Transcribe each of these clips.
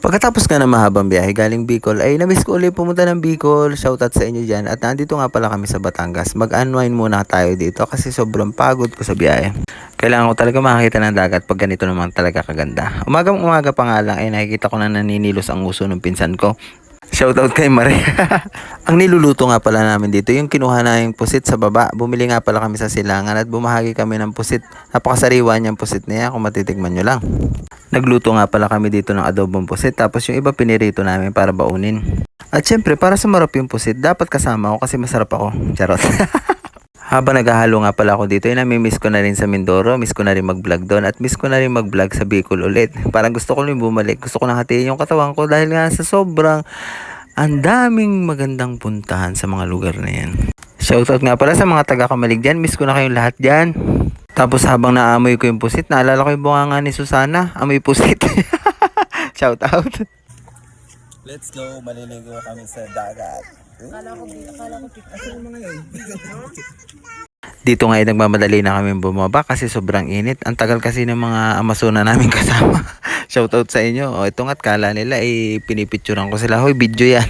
Pagkatapos nga ng mahabang biyahe galing Bicol ay namiss ko ulit pumunta ng Bicol. Shoutout sa inyo dyan. At nandito nga pala kami sa Batangas. Mag-unwind muna tayo dito kasi sobrang pagod ko sa biyahe. Kailangan ko talaga makakita ng dagat pag ganito naman talaga kaganda. Umagang umaga pa nga lang ay nakikita ko na naninilos ang uso ng pinsan ko. Shoutout kay Maria. Ang niluluto nga pala namin dito, yung kinuha na yung pusit sa baba. Bumili nga pala kami sa silangan at bumahagi kami ng pusit. Napakasariwa niyang pusit niya kung matitikman nyo lang. Nagluto nga pala kami dito ng adobong pusit tapos yung iba pinirito namin para baunin. At syempre para sumarap yung pusit, dapat kasama ako kasi masarap ako. Charot. Habang naghahalo nga pala ako dito, nami-miss ko na rin sa Mindoro, miss ko na rin mag-vlog doon at miss ko na rin mag-vlog sa Bicol ulit. Parang gusto ko rin bumalik, gusto ko nang hatiin yung katawan ko dahil nga sa sobrang ang daming magandang puntahan sa mga lugar na yan. Shoutout nga pala sa mga taga-Kamalig dyan, miss ko na kayong lahat dyan. Tapos habang naamoy ko yung pusit, naalala ko yung bunganga ni Susana, amoy pusit. Shoutout. Let's go, maliligo kami sa dagat. Akala ko dito nga ay nagmamadali na kami bumaba kasi sobrang init. Ang tagal kasi ng mga Amazona namin kasama. Shoutout sa inyo. O ito nga't kala nila ay pinipicturean ko sila. Hoy, video yan.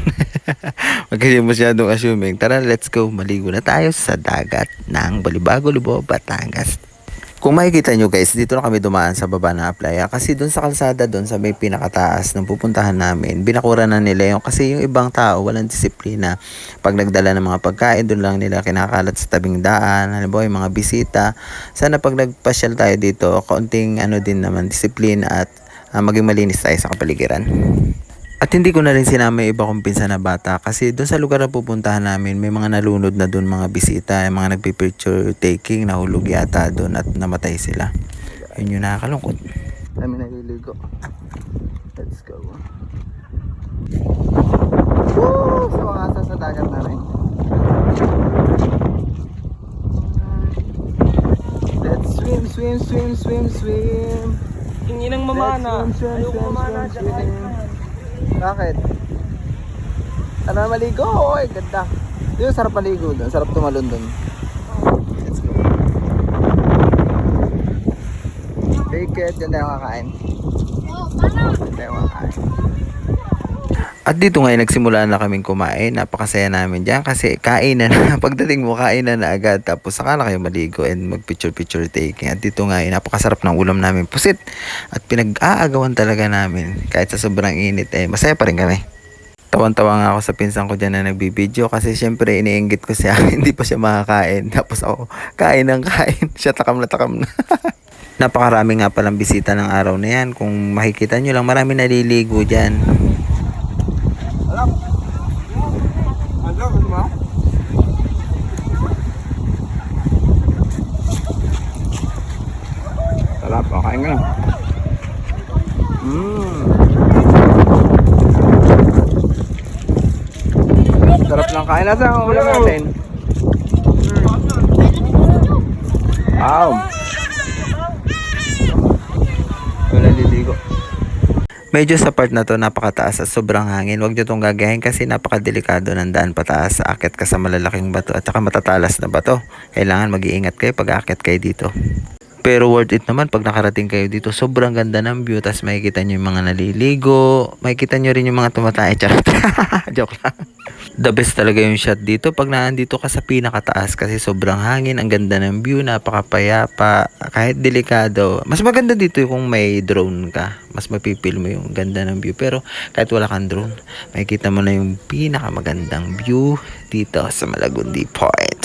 Huwag kasi masyadong assuming. Tara, let's go. Maligo na tayo sa dagat ng Balibago, Lubao, Batangas. Kung makikita nyo guys, dito na kami dumaan sa baba ng playa kasi doon sa kalsada, doon sa may pinakataas ng pupuntahan namin, binakura na nila yung kasi yung ibang tao walang disiplina. Pag nagdala ng mga pagkain, doon lang nila kinakalat sa tabing daan, halimbawa yung mga bisita. Sana pag nagpasyal tayo dito, kaunting din naman disiplina at maging malinis tayo sa kapaligiran. At hindi ko na rin sinama yung iba kong pinsan na bata kasi doon sa lugar na pupuntahan namin may mga nalunod na doon mga bisita, yung mga nagpipicture taking, nahulog yata doon at namatay sila. Yun yung nakakalungkot. Kami naliligo. Let's go. Woo! Sa mga asa sa dagat namin. Let's swim, swim, swim, swim, swim. Hingi ng mamana. Ayoko mamana dyan. Bakit? Ano maligo? Oy, ganda. Yung sarap maligo doon, sarap tumalon doon. Let's go. Take it, dyan tayo kakain. Dyan tayo kakain. At dito ngayon nagsimula na kaming kumain. Napakasaya namin dyan kasi kainan na. Pagdating mo kainan na agad. Tapos saka na kayo maligo and mag picture taking. At dito ngayon napakasarap ng ulam namin pusit. At pinag-aagawan talaga namin. Kahit sa sobrang init masaya pa rin kami. Tawan-tawa nga ako sa pinsan ko dyan na nagbibideo. Kasi syempre iniinggit ko siya. Hindi pa siya makakain. Tapos ako kain ng kain. Siya takam na takam na. Napakarami nga palang bisita ng araw na yan. Kung makikita nyo lang marami naliligo dyan. Sarap, kain ka na. Sarap ng kain. Nasa ang ulam natin? Wow. Wala liligo. Medyo sa part na to napakataas at sobrang hangin. Huwag nyo itong gagayahin kasi napakadelikado ng daan pataas. Aakyat ka sa malalaking bato at saka matatalas na bato. Kailangan mag-iingat kayo pag aakyat kayo dito. Pero worth it naman pag nakarating kayo dito. Sobrang ganda ng view. Tapos makikita nyo yung mga naliligo. Makikita nyo rin yung mga tumatay. Charot. Joke lang. The best talaga yung shot dito pag naandito ka sa pinakataas kasi sobrang hangin, ang ganda ng view, napakapayapa, kahit delikado. Mas maganda dito kung may drone ka, mas mapipil mo yung ganda ng view. Pero kahit wala kang drone, makikita mo na yung pinakamagandang view dito sa Malagundi Point.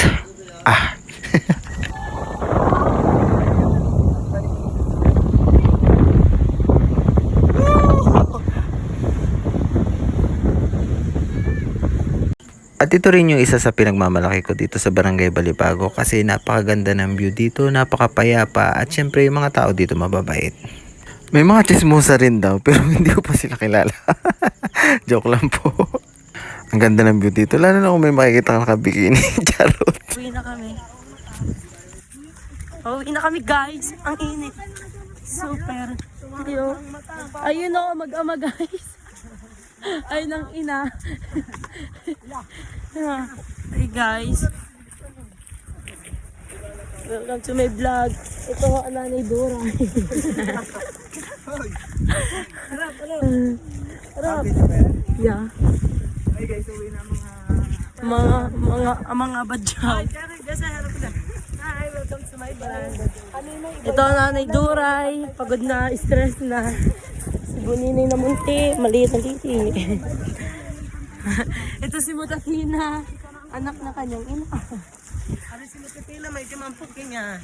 At ito rin yung isa sa pinagmamalaki ko dito sa Barangay Balibago kasi napakaganda ng view dito, napakapayapa at syempre yung mga tao dito mababait. May mga chismosa rin daw pero hindi ko pa sila kilala. Joke lang po. Ang ganda ng view dito, lalo na kung may makikita ka nakabikini. Charot. Uwi na kami. Uwi na kami guys. Ang init. Super. Ayun o, mag-ama guys. Ay nang ina. Hey guys. Welcome to my vlog. Ito ang nanay Dora. Harap. Yeah. Mga badyaw. Ito nanay Duray, pagod na, stress na. Si Buninay na munti, maliit na titi. Ito si Mutafina, anak na kanyang ina. Ano si Mutapila, may timampok niya.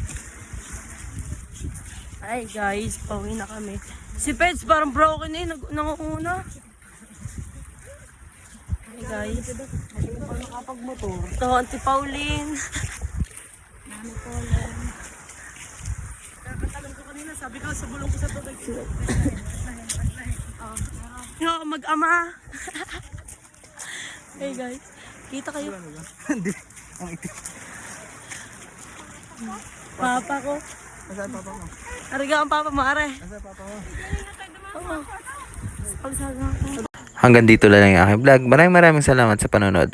Ay guys, pauwi na kami. Si Peds parang broken eh, nangunguna. Ay guys. Ito, Auntie Pauline. Kakatalong ko kanina, sabi ko sa bulong ko sa tubig. Yo, mag-ama. Hey guys, kita kayo. Hindi. Ang itim. Papa ko. Nasaan papa mo? Ariga ang papa mo, are. Nasaan papa mo? Oo. Pagsaga ako. Hanggang dito lang yung aking vlog. Maraming salamat sa panonood.